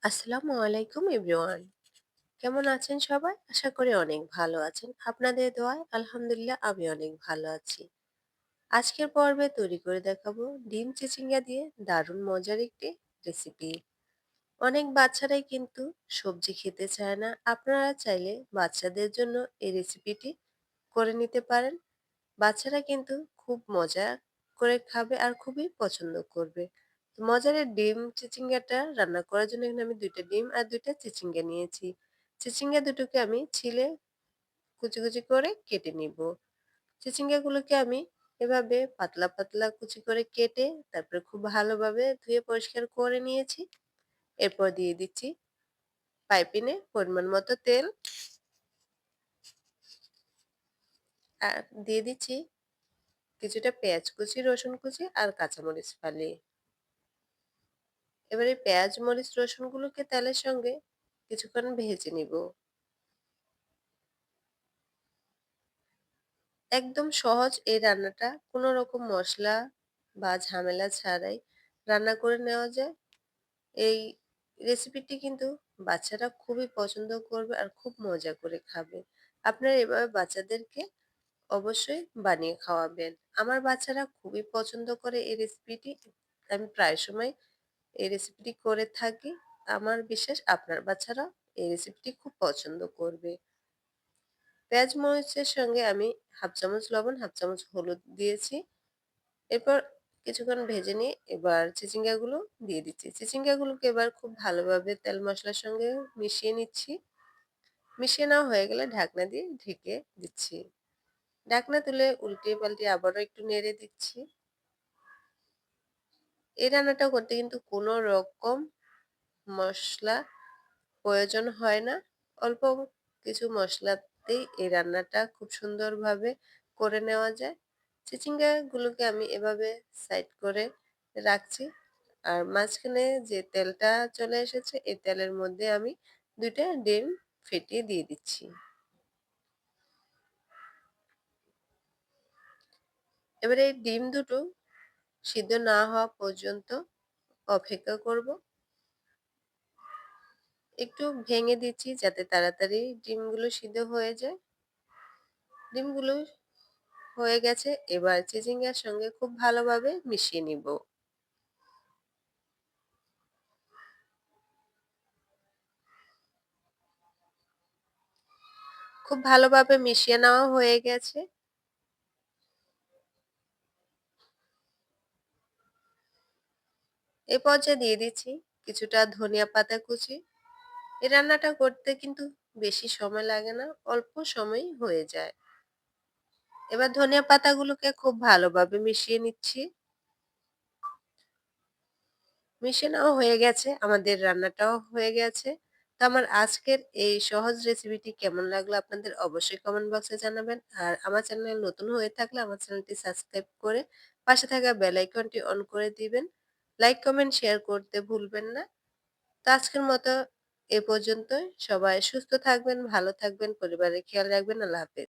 আসসালামু আলাইকুম এভরিওয়ান। কেমন আছেন সবাই? আশা করি অনেক ভালো আছেন। আপনাদের দোয়ায় আলহামদুলিল্লাহ আমি অনেক ভালো আছি। আজকের পর্বে তৈরি করে দেখাবো ডিম চিচিঙ্গা দিয়ে দারুণ মজার একটি রেসিপি। অনেক বাচ্চারাই কিন্তু সবজি খেতে চায় না। আপনারা চাইলে বাচ্চাদের জন্য এই রেসিপিটি করে নিতে পারেন। বাচ্চারা কিন্তু খুব মজা করে খাবে আর খুবই পছন্দ করবে। তো মজার এই ডিম চিচিঙ্গাটা রান্না করার জন্য এখানে আমি ২ টা ডিম আর ২ টা চিচিঙ্গা নিয়েছি। চিচিঙ্গা দুটোকে আমি ছিলে কুচি, কুচি করে কেটে নিব। চিচিঙ্গাগুলোকে আমি এভাবে পাতলা, পাতলা কুচি করে কেটে তারপরে খুব ভালোভাবে ধুয়ে পরিষ্কার করে নিয়েছি। এরপর দিয়ে দিচ্ছি পাইপিনে পরিমাণ মতো তেল আর দিয়ে দিচ্ছি কিছুটা পেঁয়াজ কুচি, রসুন কুচি আর কাঁচামরিচ ফালি। এবারে পেঁয়াজ, মরিচ, রসুনগুলোকে তেলের সঙ্গে কিছুক্ষণ ভেজে নিব। একদম সহজ এই রান্নাটা কোনো রকম মসলা বা ঝামেলা ছাড়াই রান্না করে নেওয়া যায়। এই রেসিপিটি কিন্তু বাচ্চারা খুবই পছন্দ করবে আর খুব মজা করে খাবে। আপনারা এভাবে বাচ্চাদেরকে অবশ্যই বানিয়ে খাওয়াবেন। আমার বাচ্চারা খুবই পছন্দ করে এই রেসিপিটি। আমি প্রায় সময় এই রেসিপিটি করে থাকি। আমার বিশ্বাস আপনার বাচ্চারাও এই রেসিপিটি খুব পছন্দ করবে। পেঁয়াজ মরিচের সঙ্গে আমি ১/২ চামচ লবণ, ১/২ চামচ হলুদ দিয়েছি। এরপর কিছুক্ষণ ভেজে নিয়ে এবার চিচিঙ্গাগুলো দিয়ে দিচ্ছি। চিচিঙ্গাগুলোকে এবার খুব ভালোভাবে তেল মসলার সঙ্গে মিশিয়ে নিচ্ছি। মিশিয়ে নেওয়া হয়ে গেলে ঢাকনা দিয়ে ঢেকে দিচ্ছি। ঢাকনা তুলে উল্টিয়ে পাল্টিয়ে আবারও একটু নেড়ে দিচ্ছি। এই রান্নাটা করতে কিন্তু কোনো রকম মসলা প্রয়োজন হয় না। অল্প কিছু মসলাতেই এই রান্নাটা খুব সুন্দরভাবে করে নেওয়া যায়। চিচিঙ্গা গুলোকে আমি এভাবে সাইড করে রাখছি। আর মাঝখানে যে তেলটা চলে এসেছে এই তেলের মধ্যে আমি ২ টা ডিম ফেটিয়ে দিয়ে দিচ্ছি। এবারে এই ডিম দুটো সিদ্ধ না হওয়া পর্যন্ত অপেক্ষা করব। একটু ভেঙে দিচ্ছি যাতে তাড়াতাড়ি ডিমগুলো সিদ্ধ হয়ে যায়। ডিমগুলো হয়ে গেছে। এবার চিচিঙ্গার সঙ্গে খুব ভালোভাবে মিশিয়ে নিব। খুব ভালোভাবে মিশিয়ে নেওয়া হয়ে গেছে। এ পর্যায়ে দিয়ে দিচ্ছি কিছুটা ধনিয়া পাতা কুচি। এই রান্নাটা করতে কিন্তু বেশি সময় লাগে না, অল্প সময়েই হয়ে যায়। এবার ধনিয়া পাতাগুলোকে খুব ভালোভাবে মিশিয়ে নিচ্ছি। মিশিয়ে নেওয়া হয়ে গেছে, আমাদের রান্নাটাও হয়ে গেছে। তো আমার আজকের এই সহজ রেসিপিটি কেমন লাগলো আপনাদের অবশ্যই কমেন্ট বক্সে জানাবেন। আর আমার চ্যানেল নতুন হয়ে থাকলে আমার চ্যানেলটি সাবস্ক্রাইব করে পাশে থাকা বেল আইকনটি অন করে দিবেন। লাইক, কমেন্ট, শেয়ার করতে ভুলবেন না। তো আজকের মতো এ পর্যন্তই। সবাই সুস্থ থাকবেন, ভালো থাকবেন, পরিবারের খেয়াল রাখবেন। আল্লাহ হাফেজ।